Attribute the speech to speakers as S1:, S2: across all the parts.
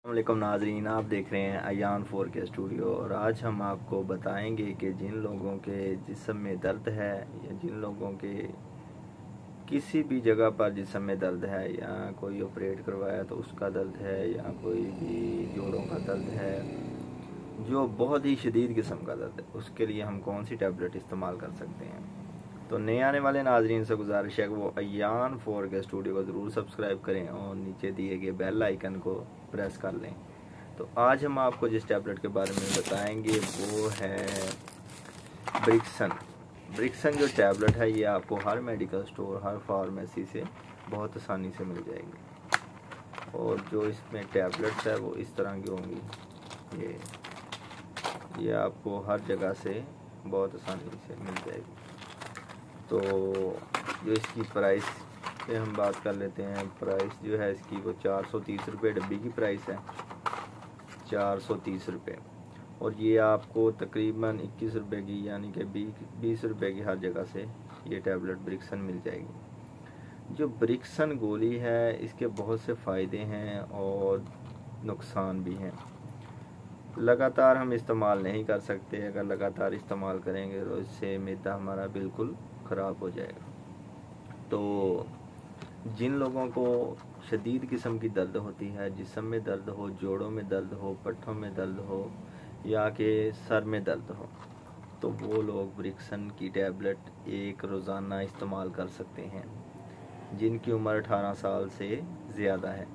S1: वालेकुम नाजरीन, आप देख रहे हैं अयान 4K स्टूडियो। और आज हम आपको बताएंगे कि जिन लोगों के जिस्म में दर्द है या जिन लोगों के किसी भी जगह पर जिस्म में दर्द है या कोई ऑपरेट करवाया तो उसका दर्द है या कोई भी जोड़ों का दर्द है, जो बहुत ही शदीद किस्म का दर्द है, उसके लिए हम कौन सी टैबलेट इस्तेमाल कर सकते हैं। तो नए आने वाले नाजरीन से गुजारिश है कि वो अयान 4K स्टूडियो को ज़रूर सब्सक्राइब करें और नीचे दिए गए बेल आइकन को प्रेस कर लें। तो आज हम आपको जिस टैबलेट के बारे में बताएंगे वो है ब्रिक्सन। ब्रिक्सन जो टैबलेट है ये आपको हर मेडिकल स्टोर, हर फार्मेसी से बहुत आसानी से मिल जाएगी। और जो इसमें टैबलेट्स है वो इस तरह की होंगी, ये आपको हर जगह से बहुत आसानी से मिल जाएगी। तो जो इसकी प्राइस पे हम बात कर लेते हैं। प्राइस जो है इसकी वो 430 रुपये डब्बी की प्राइस है, 430 रुपये। और ये आपको तकरीबन 21 रुपये की यानी कि 20 रुपये की हर जगह से ये टैबलेट ब्रिक्सन मिल जाएगी। जो ब्रिक्सन गोली है इसके बहुत से फ़ायदे हैं और नुकसान भी हैं। लगातार हम इस्तेमाल नहीं कर सकते, अगर लगातार इस्तेमाल करेंगे तो इससे मैदा हमारा बिल्कुल ख़राब हो जाएगा। तो जिन लोगों को शदीद किस्म की दर्द होती है, जिस्म में दर्द हो, जोड़ों में दर्द हो, पट्ठों में दर्द हो या कि सर में दर्द हो, तो वो लोग ब्रिक्सन की टैबलेट एक रोज़ाना इस्तेमाल कर सकते हैं। जिनकी उम्र 18 साल से ज़्यादा है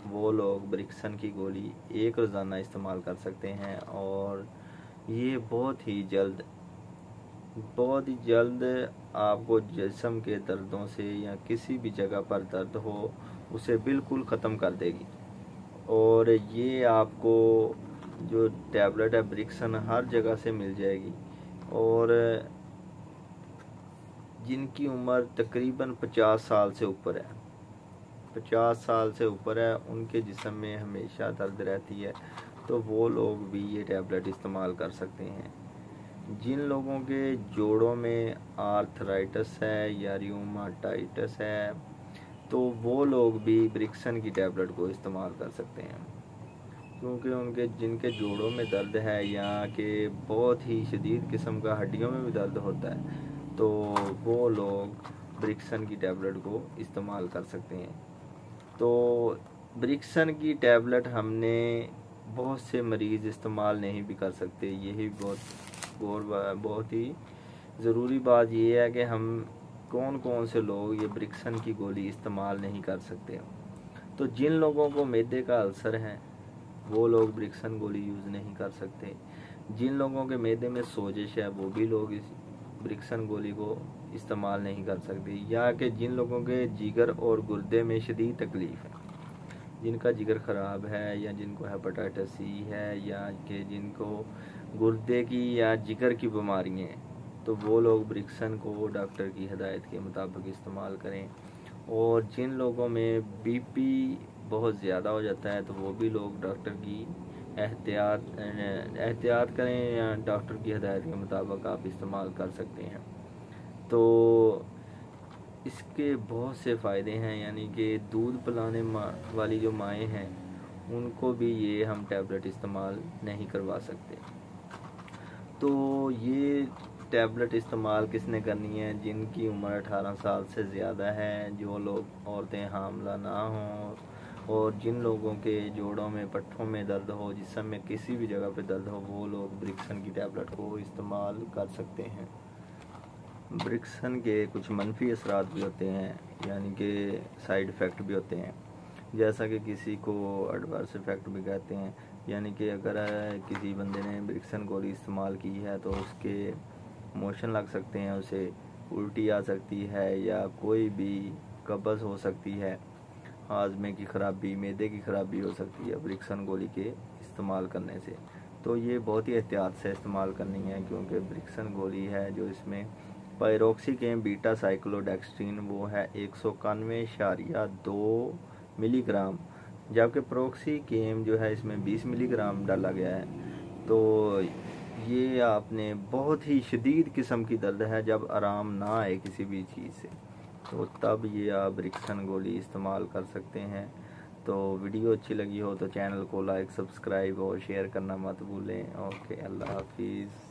S1: वो लोग ब्रिक्सन की गोली एक रोज़ाना इस्तेमाल कर सकते हैं। और ये बहुत ही जल्द आपको जिस्म के दर्दों से या किसी भी जगह पर दर्द हो उसे बिल्कुल ख़त्म कर देगी। और ये आपको जो टैबलेट है ब्रिक्सन हर जगह से मिल जाएगी। और जिनकी उम्र तकरीबन 50 साल से ऊपर है, 50 साल से ऊपर है, उनके जिस्म में हमेशा दर्द रहती है, तो वो लोग भी ये टैबलेट इस्तेमाल कर सकते हैं। जिन लोगों के जोड़ों में आर्थराइटिस है या रियूमाटाइटिस है तो वो लोग भी ब्रिक्सन की टैबलेट को इस्तेमाल कर सकते हैं, क्योंकि उनके जिनके जोड़ों में दर्द है या कि बहुत ही शदीद किस्म का हड्डियों में भी दर्द होता है तो वो लोग ब्रिक्सन की टैबलेट को इस्तेमाल कर सकते हैं। तो ब्रिक्सन की टैबलेट हमने बहुत से मरीज़ इस्तेमाल नहीं भी कर सकते। यही बहुत ही ज़रूरी बात यह है कि हम कौन कौन से लोग ये ब्रिक्सन की गोली इस्तेमाल नहीं कर सकते। तो जिन लोगों को मैदे का अल्सर है वो लोग ब्रिक्सन गोली यूज़ नहीं कर सकते। जिन लोगों के मैदे में सोजिश है वो भी लोग इस ब्रिक्सन गोली को इस्तेमाल नहीं कर सकते। या कि जिन लोगों के जिगर और गुर्दे में शदीद तकलीफ़ है, जिनका जिगर ख़राब है या जिनको हेपेटाइटिस सी है या कि जिनको गुर्दे की या जिगर की बीमारियाँ हैं, तो वो लोग ब्रिक्सन को डॉक्टर की हिदायत के मुताबिक इस्तेमाल करें। और जिन लोगों में बीपी बहुत ज़्यादा हो जाता है तो वो भी लोग डॉक्टर की एहतियात करें या डॉक्टर की हिदायत के मुताबिक आप इस्तेमाल कर सकते हैं। तो इसके बहुत से फ़ायदे हैं, यानी कि दूध पिलाने वाली जो माएँ हैं उनको भी ये हम टैबलेट इस्तेमाल नहीं करवा सकते। तो ये टैबलेट इस्तेमाल किसने करनी है? जिनकी उम्र 18 साल से ज़्यादा है, जो लोग औरतें हामला ना हों और जिन लोगों के जोड़ों में पट्ठों में दर्द हो, जिस्म में किसी भी जगह पे दर्द हो, वो लोग ब्रिक्सन की टैबलेट को इस्तेमाल कर सकते हैं। ब्रिक्सन के कुछ मनफी असरात भी होते हैं, यानी कि साइड इफ़ेक्ट भी होते हैं, जैसा कि किसी को एडवर्स इफ़ेक्ट भी कहते हैं। यानी कि अगर किसी बंदे ने ब्रिक्सन गोली इस्तेमाल की है तो उसके मोशन लग सकते हैं, उसे उल्टी आ सकती है या कोई भी कब्ज़ हो सकती है, हाजमे की ख़राबी, मैदे की ख़राबी हो सकती है ब्रिक्सन गोली के इस्तेमाल करने से। तो ये बहुत ही एहतियात से इस्तेमाल करनी है, क्योंकि ब्रिक्सन गोली है जो इसमें पायरोक्सिकेम बीटा साइक्लोडेक्स्ट्रीन वो है 191.2 मिलीग्राम, जबकि प्रोक्सिकेम जो है इसमें 20 मिलीग्राम डाला गया है। तो ये आपने बहुत ही शदीद किस्म की दर्द है, जब आराम ना आए किसी भी चीज़ से, तो तब ये आप ब्रिक्सन गोली इस्तेमाल कर सकते हैं। तो वीडियो अच्छी लगी हो तो चैनल को लाइक, सब्सक्राइब और शेयर करना मत भूलें। ओके, अल्लाह हाफिज़।